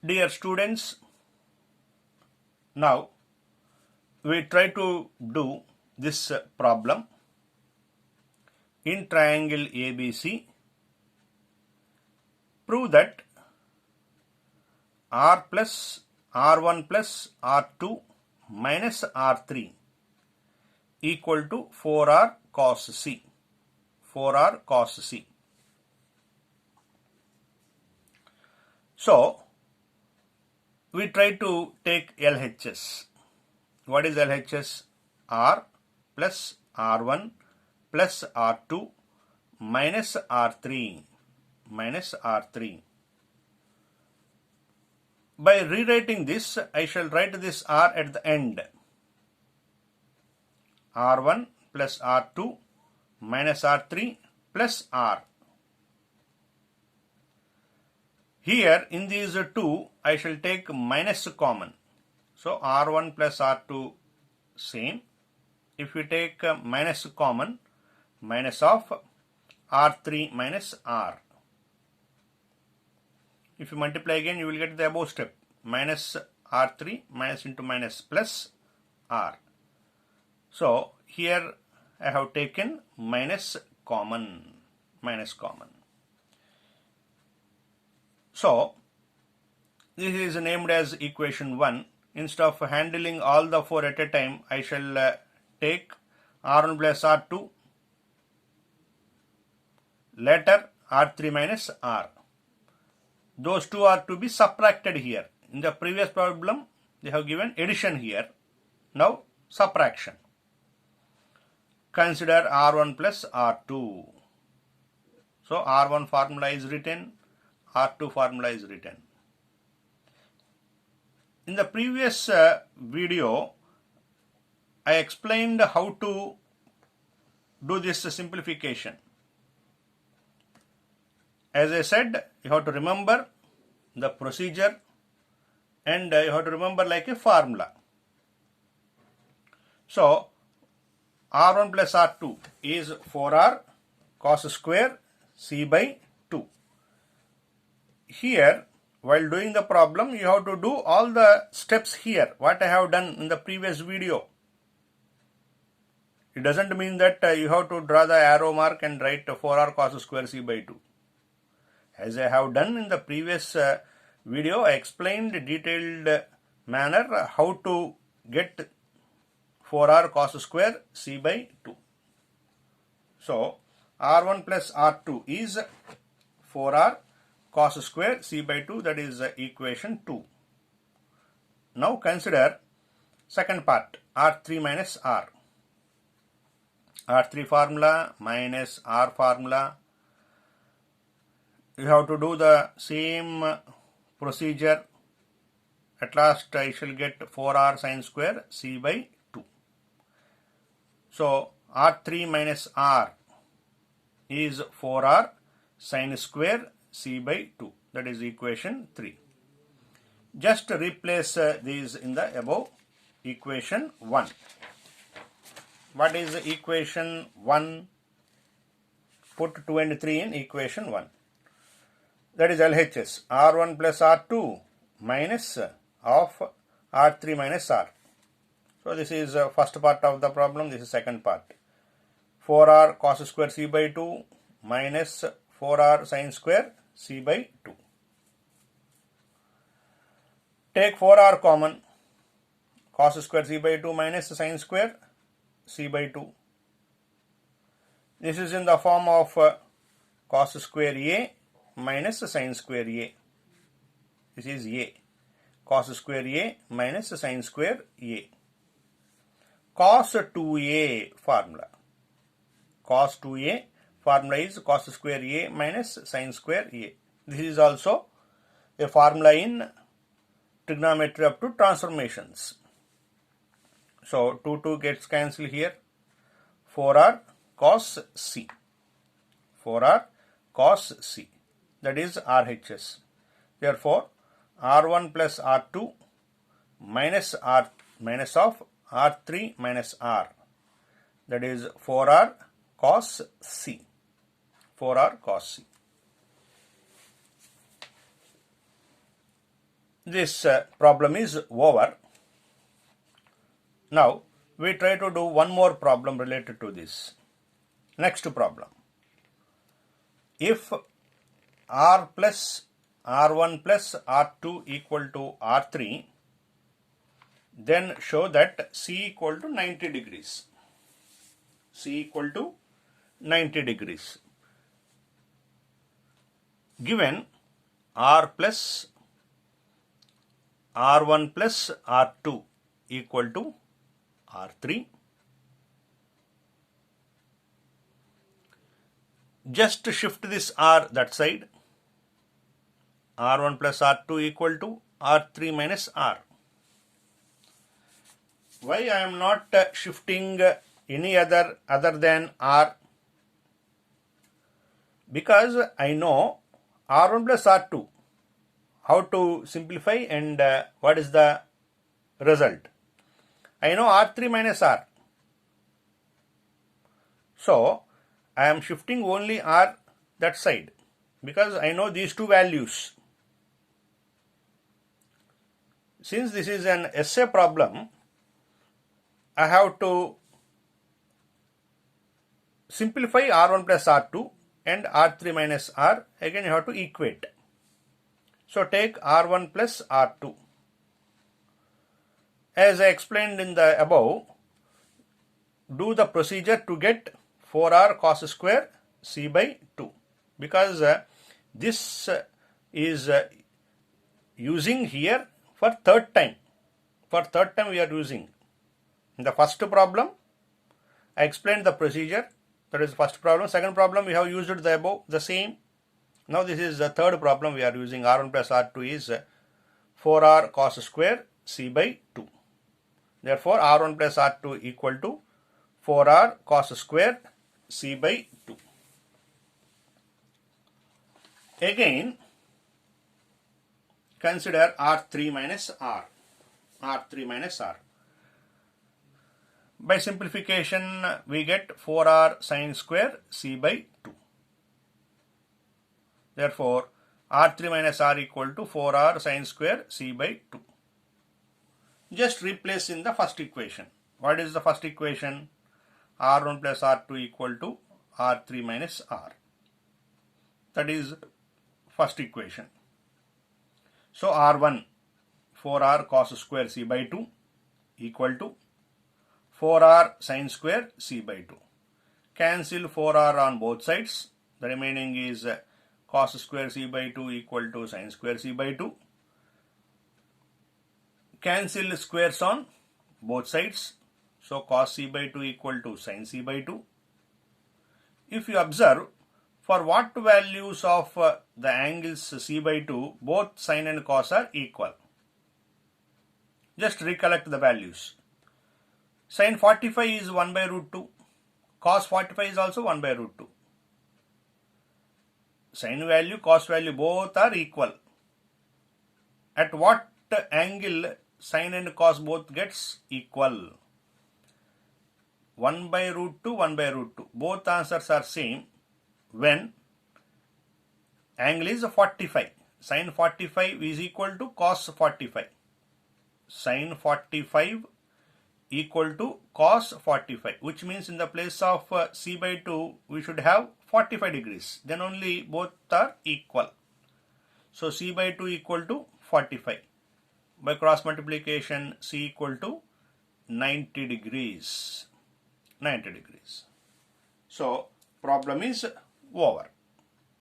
Dear students, now we try to do this problem in triangle ABC. Prove that R plus R1 plus R2 minus R3 equal to 4R cos C. 4R cos C. So, we try to take LHS. What is LHS? R plus R1 plus R2 minus R3 minus R3. By rewriting this, I shall write this R at the end. R1 plus R2 minus R3 plus R. Here in these two, I shall take minus common. So R1 plus R2 same. If we take minus common, minus of R3 minus R. If you multiply again, you will get the above step. Minus R3 minus into minus plus R. So here I have taken minus common. Minus common. So this is named as equation 1. Instead of handling all the 4 at a time, I shall take R1 plus R2, later R3 minus R. Those two are to be subtracted here. In the previous problem, they have given addition here. Now subtraction. Consider R1 plus R2. So R1 formula is written, R2 formula is written. In the previous video, I explained how to do this simplification. As I said, you have to remember the procedure and you have to remember like a formula. So, R1 plus R2 is 4R cos square C by 2. Here, while doing the problem, you have to do all the steps here, what I have done in the previous video. It doesn't mean that you have to draw the arrow mark and write 4R cos square C by 2. As I have done in the previous video, I explained in detailed manner how to get 4R cos square C by 2. So, R1 plus R2 is 4R cos square C by 2, that is equation 2. Now consider second part, R3 minus R. R3 formula minus R formula. You have to do the same procedure. At last I shall get 4R sin square C by 2. So R3 minus R is 4R sin square C by 2. That is equation 3. Just replace these in the above equation 1. What is equation 1? Put 2 and 3 in equation 1. That is LHS. R1 plus R2 minus of R3 minus R. So this is first part of the problem. This is second part. 4R cos square C by 2 minus 4R sin square C by 2. Take 4R common. Cos square C by 2 minus sin square C by 2. This is in the form of cos square A minus sin square A. This is A. Cos square A minus sin square A. Cos 2A formula. Cos 2A formula is cos square A minus sin square A. This is also a formula in trigonometry up to transformations. So 2 gets cancelled here. 4R cos C. 4R cos C. That is RHS. Therefore, R1 plus R2 minus R minus of R3 minus R. That is 4R cos C. 4R cos C. this problem is over. Now we try to do one more problem related to this. Next problem. If R plus R1 plus R2 equal to R3, then show that C equal to 90 degrees. C equal to 90 degrees. Given R plus R1 plus R2 equal to R3, just shift this R that side. R1 plus R2 equal to R3 minus R. Why I am not shifting any other than R? Because I know R1 plus R2, how to simplify and what is the result. I know R3 minus R. So I am shifting only R that side because I know these two values. Since this is an essay problem, I have to simplify R1 plus R2 and R3 minus R. Again you have to equate. So take R1 plus R2. As I explained in the above, do the procedure to get 4R cos square C by 2, because this is using here for third time. For third time we are using. In the first problem, I explained the procedure. That is the first problem. Second problem, we have used the above, the same. Now this is the third problem we are using. R1 plus R2 is 4R cos square C by 2. Therefore, R1 plus R2 equal to 4R cos square C by 2. Again, consider R3 minus R. R3 minus R. By simplification, we get 4R sin square C by 2. Therefore, R3 minus R equal to 4R sin square C by 2. Just replace in the first equation. What is the first equation? R1 plus R2 equal to R3 minus R. That is first equation. So R1, 4R cos square C by 2 equal to 4R sin square C by 2. Cancel 4R on both sides. The remaining is cos square C by 2 equal to sin square C by 2. Cancel squares on both sides. So cos C by 2 equal to sin C by 2. If you observe, for what values of the angles C by 2, both sin and cos are equal. Just recollect the values. Sin 45 is 1 by root 2. Cos 45 is also 1 by root 2. Sin value, cos value both are equal. At what angle sin and cos both gets equal? 1 by root 2, 1 by root 2. Both answers are same when angle is 45. Sin 45 is equal to cos 45. Sin 45 equal to cos 45, which means in the place of C by 2 we should have 45 degrees. Then only both are equal. So C by 2 equal to 45. By cross multiplication, C equal to 90 degrees. 90 degrees. So problem is over.